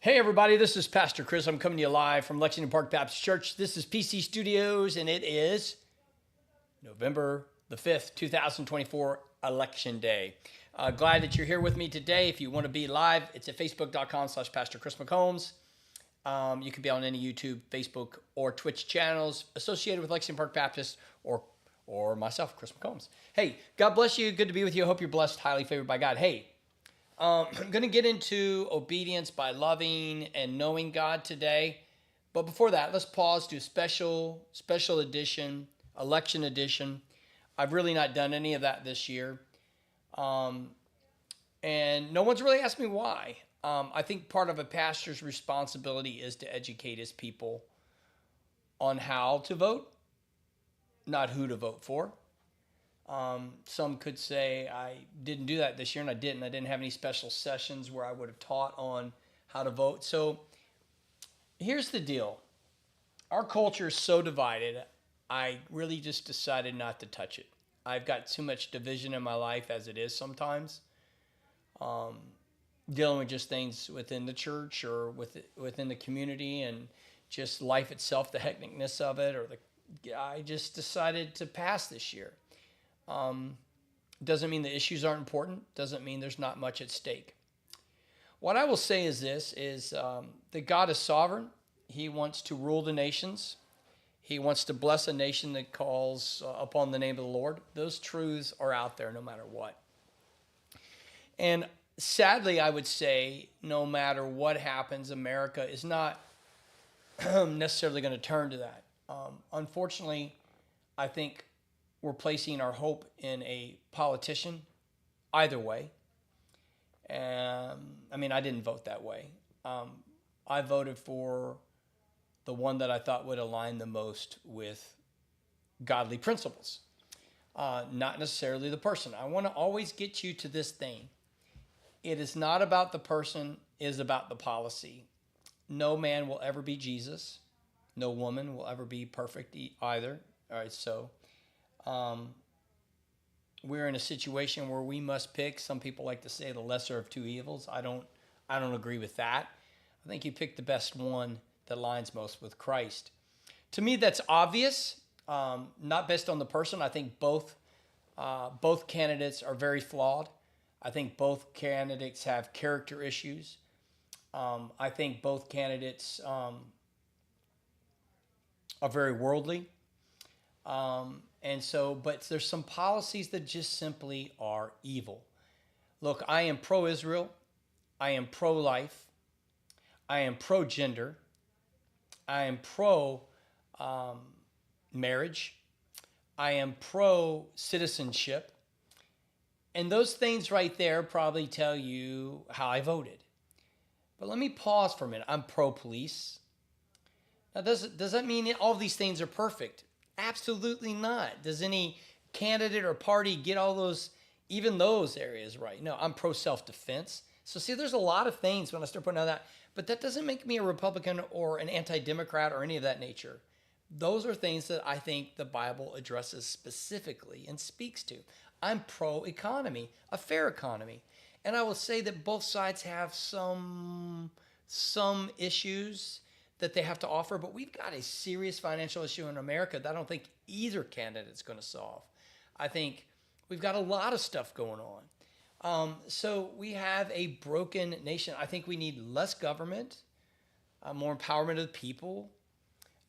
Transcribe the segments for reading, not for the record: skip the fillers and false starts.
Hey everybody, this is Pastor Chris. I'm coming to you live from Lexington Park Baptist Church. This is PC Studios and it is November the 5th, 2024, Election Day. Glad that you're here with me today. If you want to be live, it's at facebook.com/Pastor Chris McCombs. You can be on any YouTube, Facebook, or Twitch channels associated with Lexington Park Baptist or myself, Chris McCombs. Hey, God bless you. Good to be with you. I hope you're blessed, highly favored by God. Hey, I'm going to get into obedience by loving and knowing God today. But before that, let's pause, do a special edition, election edition. I've really not done any of that this year. And no one's really asked me why. I think part of a pastor's responsibility is to educate his people on how to vote, not who to vote for. Some could say I didn't do that this year, and I didn't. I didn't have any special sessions where I would have taught on how to vote. So here's the deal. Our culture is so divided, I really just decided not to touch it. I've got too much division in my life as it is sometimes. Dealing with just things within the church or within the community and just life itself, the hecticness of it, I just decided to pass this year. Doesn't mean the issues aren't important. Doesn't mean there's not much at stake. What I will say is this, that God is sovereign. He wants to rule the nations. He wants to bless a nation that calls upon the name of the Lord. Those truths are out there no matter what. And sadly, I would say, no matter what happens, America is not necessarily going to turn to that. Unfortunately, I think we're placing our hope in a politician either way. I didn't vote that way. I voted for the one that I thought would align the most with godly principles, not necessarily the person. I want to always get you to this thing. It is not about the person, it is about the policy. No man will ever be Jesus. No woman will ever be perfect either. All right, so we're in a situation where we must pick. Some people like to say the lesser of two evils. I don't agree with that. I think you pick the best one that aligns most with Christ. To me, that's obvious. Not based on the person. I think both candidates are very flawed. I think both candidates have character issues. I think both candidates are very worldly. But there's some policies that just simply are evil. Look, I am pro-Israel. I am pro-life. I am pro-gender. I am pro-marriage. I am pro-citizenship. And those things right there probably tell you how I voted. But let me pause for a minute. I'm pro-police. Now, does that mean all of these things are perfect? Absolutely not. Does any candidate or party get all those, even those areas right? No, I'm pro self-defense. So see, there's a lot of things when I start putting on that, but that doesn't make me a Republican or an anti-Democrat or any of that nature. Those are things that I think the Bible addresses specifically and speaks to. I'm pro-economy, a fair economy. And I will say that both sides have some issues that they have to offer, but we've got a serious financial issue in America that I don't think either candidate's going to solve. I think we've got a lot of stuff going on. So we have a broken nation. I think we need less government, more empowerment of the people.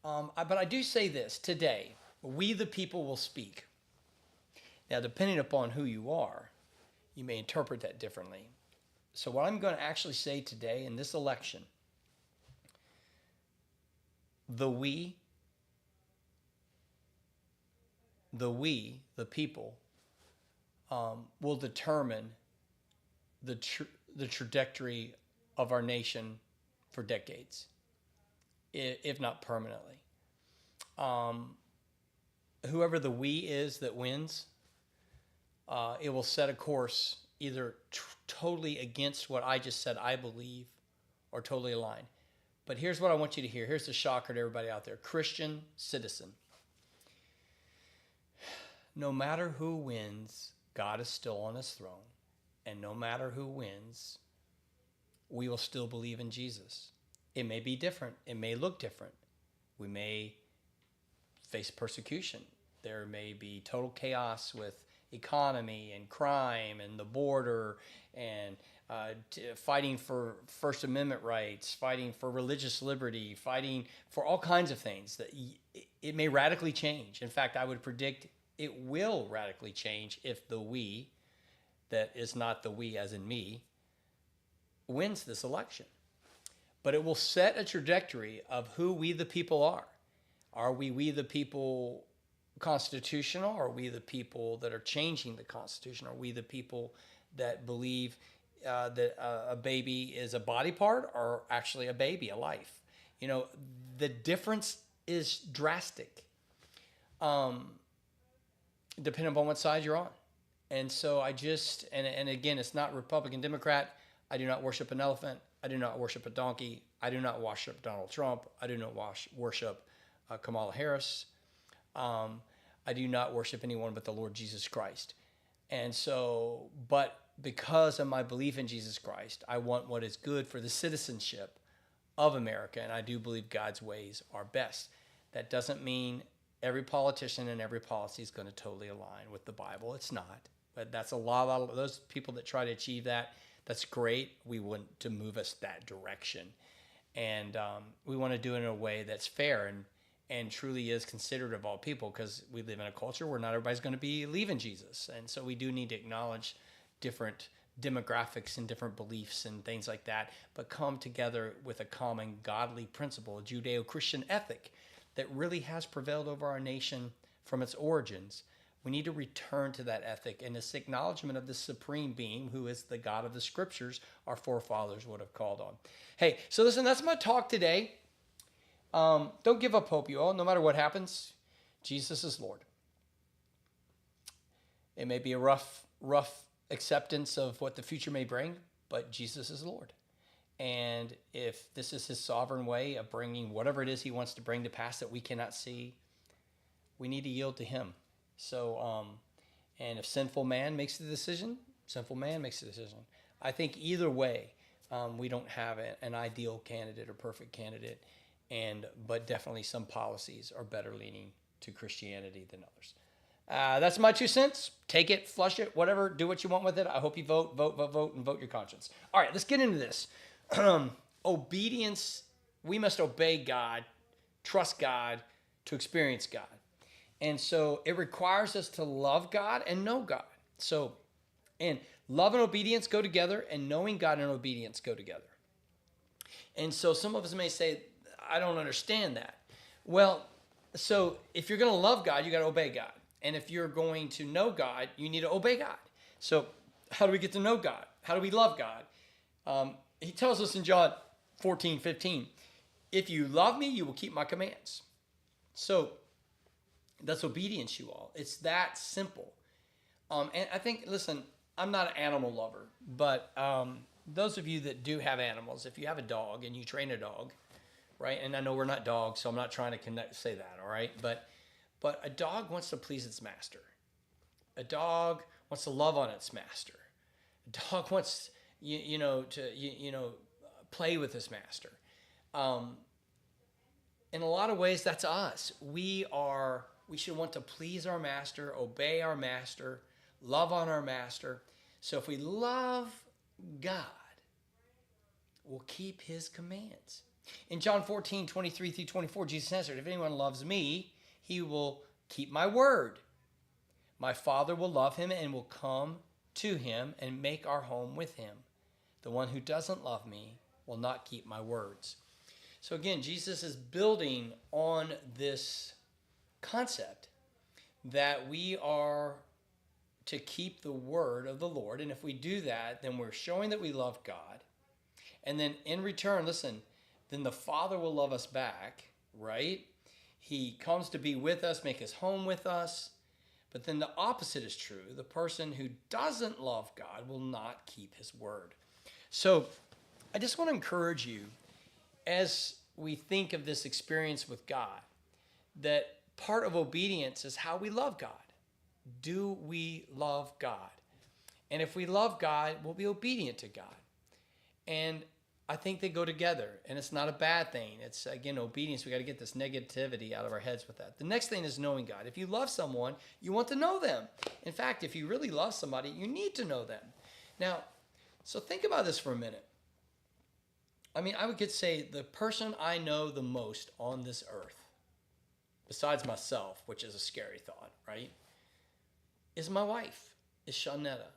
But I do say this today, we the people will speak. Now, depending upon who you are, you may interpret that differently. So what I'm going to actually say today in this election, the people, will determine the trajectory of our nation for decades, if not permanently. Whoever the we is that wins, it will set a course either totally against what I just said I believe or totally aligned. But here's what I want you to hear. Here's the shocker to everybody out there. Christian citizen. No matter who wins, God is still on his throne. And no matter who wins, we will still believe in Jesus. It may be different. It may look different. We may face persecution. There may be total chaos with economy and crime and the border and fighting for First Amendment rights, fighting for religious liberty, fighting for all kinds of things. That it may radically change. In fact, I would predict it will radically change if the we, that is not the we as in me, wins this election. But it will set a trajectory of who we the people are. Are we the people constitutional? Are we the people that are changing the Constitution? Are we the people that believe that a baby is a body part or actually a baby, a life? You know, the difference is drastic, depending upon what side you're on. And so I just, and again, it's not Republican, Democrat. I do not worship an elephant. I do not worship a donkey. I do not worship Donald Trump. I do not worship Kamala Harris. I do not worship anyone but the Lord Jesus Christ. And so, but because of my belief in Jesus Christ, I want what is good for the citizenship of America, and I do believe God's ways are best. That doesn't mean every politician and every policy is going to totally align with the Bible. It's not. But that's a lot of those people that try to achieve that. That's great. We want to move us that direction. And we want to do it in a way that's fair and truly is considerate of all people, because we live in a culture where not everybody's going to be leaving Jesus. And so we do need to acknowledge different demographics and different beliefs and things like that, but come together with a common godly principle, a Judeo-Christian ethic that really has prevailed over our nation from its origins. We need to return to that ethic and this acknowledgement of the supreme being who is the God of the scriptures our forefathers would have called on. Hey, so listen, that's my talk today. Don't give up hope, you all. No matter what happens, Jesus is Lord. It may be a rough acceptance of what the future may bring, but Jesus is Lord. And if this is his sovereign way of bringing whatever it is he wants to bring to pass that we cannot see, we need to yield to him. So, and if sinful man makes the decision, sinful man makes the decision. I think either way, we don't have an ideal candidate or perfect candidate, but definitely some policies are better leaning to Christianity than others. That's my 2 cents. Take it, flush it, whatever. Do what you want with it. I hope you vote, and vote your conscience. All right, let's get into this. Obedience. We must obey God, trust God to experience God. And so it requires us to love God and know God. So, and love and obedience go together, and knowing God and obedience go together. And so some of us may say, I don't understand that. Well, so if you're going to love God, you got to obey God. And if you're going to know God, you need to obey God. So how do we get to know God? How do we love God? He tells us in John 14:15, if you love me, you will keep my commands. So that's obedience, you all. It's that simple. And I think, listen, I'm not an animal lover, but those of you that do have animals, if you have a dog and you train a dog, right? And I know we're not dogs, so I'm not trying to say that, all right? But a dog wants to please its master. A dog wants to love on its master. A dog wants, to play with his master. In a lot of ways, that's us. We should want to please our master, obey our master, love on our master. So if we love God, we'll keep his commands. In John 14:23-24, Jesus answered, if anyone loves me, he will keep my word. My Father will love him and will come to him and make our home with him. The one who doesn't love me will not keep my words. So again, Jesus is building on this concept that we are to keep the word of the Lord. And if we do that, then we're showing that we love God. And then in return, listen, then the Father will love us back, right? He comes to be with us, make his home with us. But then the opposite is true. The person who doesn't love God will not keep his word. So I just want to encourage you, as we think of this experience with God, that part of obedience is how we love God. Do we love God? And if we love God, we'll be obedient to God. And I think they go together, and it's not a bad thing. It's, again, obedience. We got to get this negativity out of our heads with that. The next thing is knowing God. If you love someone, you want to know them. In fact, if you really love somebody, you need to know them. Now, so think about this for a minute. I mean, I could say the person I know the most on this earth, besides myself, which is a scary thought, right, is my wife, is Shawnetta.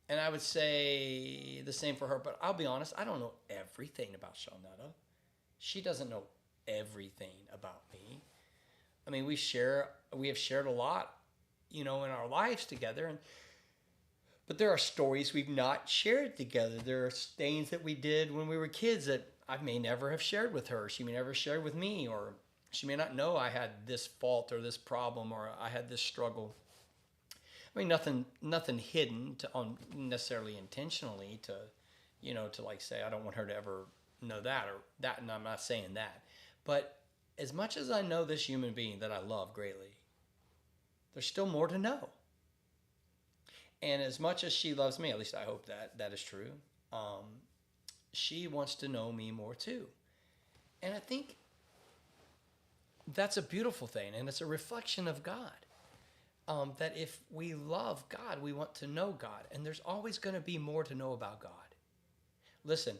And I would say the same for her, but I'll be honest, I don't know everything about Shawnetta. She doesn't know everything about me. I mean, we have shared a lot, in our lives together, but there are stories we've not shared together. There are things that we did when we were kids that I may never have shared with her. She may never share with me, or she may not know I had this fault or this problem or I had this struggle. I mean, nothing hidden necessarily intentionally to like say, I don't want her to ever know that or that, and I'm not saying that. But as much as I know this human being that I love greatly, there's still more to know. And as much as she loves me, at least I hope that is true, she wants to know me more too. And I think that's a beautiful thing, and it's a reflection of God. That if we love God, we want to know God. And there's always going to be more to know about God. Listen,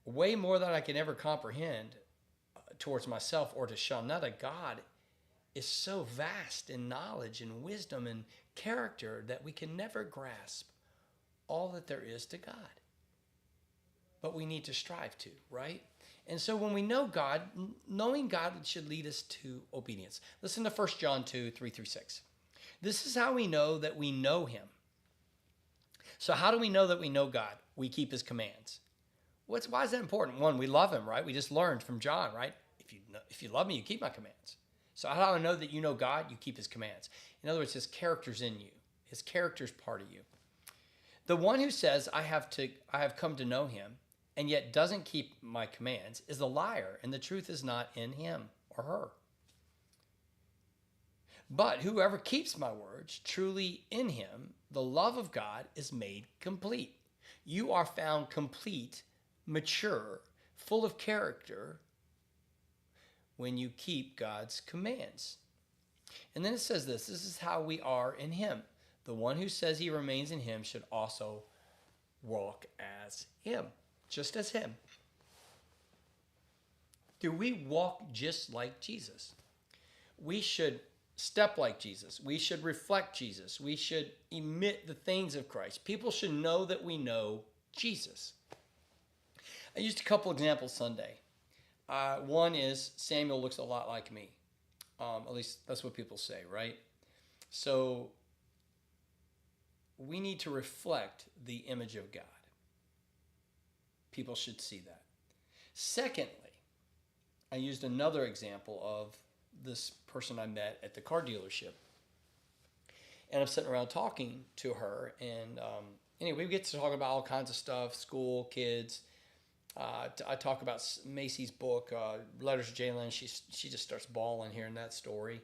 way more than I can ever comprehend towards myself or to Shawnetta. God is so vast in knowledge and wisdom and character that we can never grasp all that there is to God. But we need to strive to, right? And so when we know God, knowing God should lead us to obedience. Listen to 1 John 2, 3-6. This is how we know that we know him. So how do we know that we know God? We keep his commands. Why is that important? One, we love him, right? We just learned from John, right? If you love me, you keep my commands. So how do I know that you know God? You keep his commands. In other words, his character's in you. His character's part of you. The one who says, I have come to know him, and yet doesn't keep my commands is a liar, and the truth is not in him or her. But whoever keeps my words, truly in him, the love of God is made complete. You are found complete, mature, full of character when you keep God's commands. And then it says this is how we are in him. The one who says he remains in him should also walk as him. Just as him. Do we walk just like Jesus? We should step like Jesus. We should reflect Jesus. We should emit the things of Christ. People should know that we know Jesus. I used a couple examples Sunday. One is Samuel looks a lot like me. At least that's what people say, right? So we need to reflect the image of God. People should see that. Secondly, I used another example of this person I met at the car dealership. And I'm sitting around talking to her. And anyway, we get to talk about all kinds of stuff, school, kids. I talk about Macy's book, Letters to Jalen. She just starts bawling hearing that story.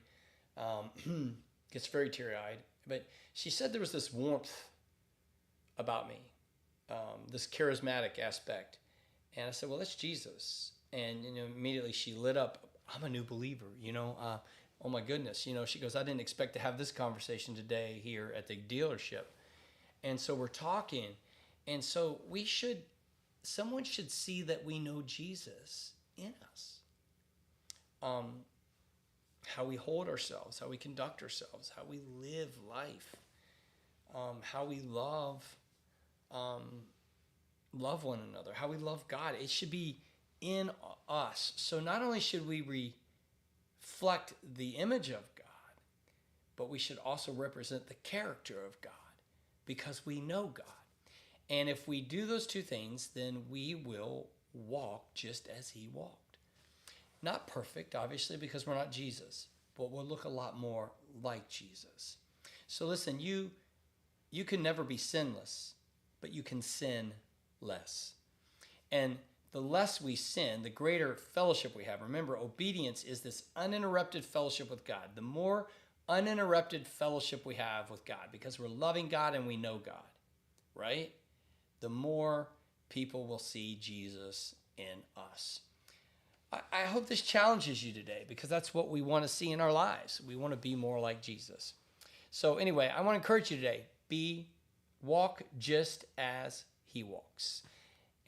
Gets very teary-eyed. But she said there was this warmth about me. This charismatic aspect. And I said, well, that's Jesus. And, immediately she lit up. I'm a new believer, oh my goodness. She goes, I didn't expect to have this conversation today here at the dealership. And so we're talking. And so someone should see that we know Jesus in us. How we hold ourselves, how we conduct ourselves, how we live life, how we love one another, how we love God. It should be in us. So not only should we reflect the image of God, but we should also represent the character of God because we know God. And if we do those two things, then we will walk just as he walked. Not perfect, obviously, because we're not Jesus, but we'll look a lot more like Jesus. So listen, you can never be sinless, but you can sin less. And the less we sin, the greater fellowship we have. Remember, obedience is this uninterrupted fellowship with God. The more uninterrupted fellowship we have with God, because we're loving God and we know God, right? The more people will see Jesus in us. I hope this challenges you today, because that's what we want to see in our lives. We want to be more like Jesus. So anyway, I want to encourage you today, walk just as he walks.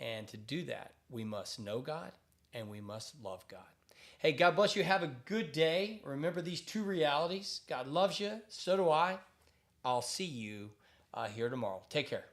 And to do that, we must know God and we must love God. Hey, God bless you. Have a good day. Remember these two realities. God loves you. So do I. I'll see you here tomorrow. Take care.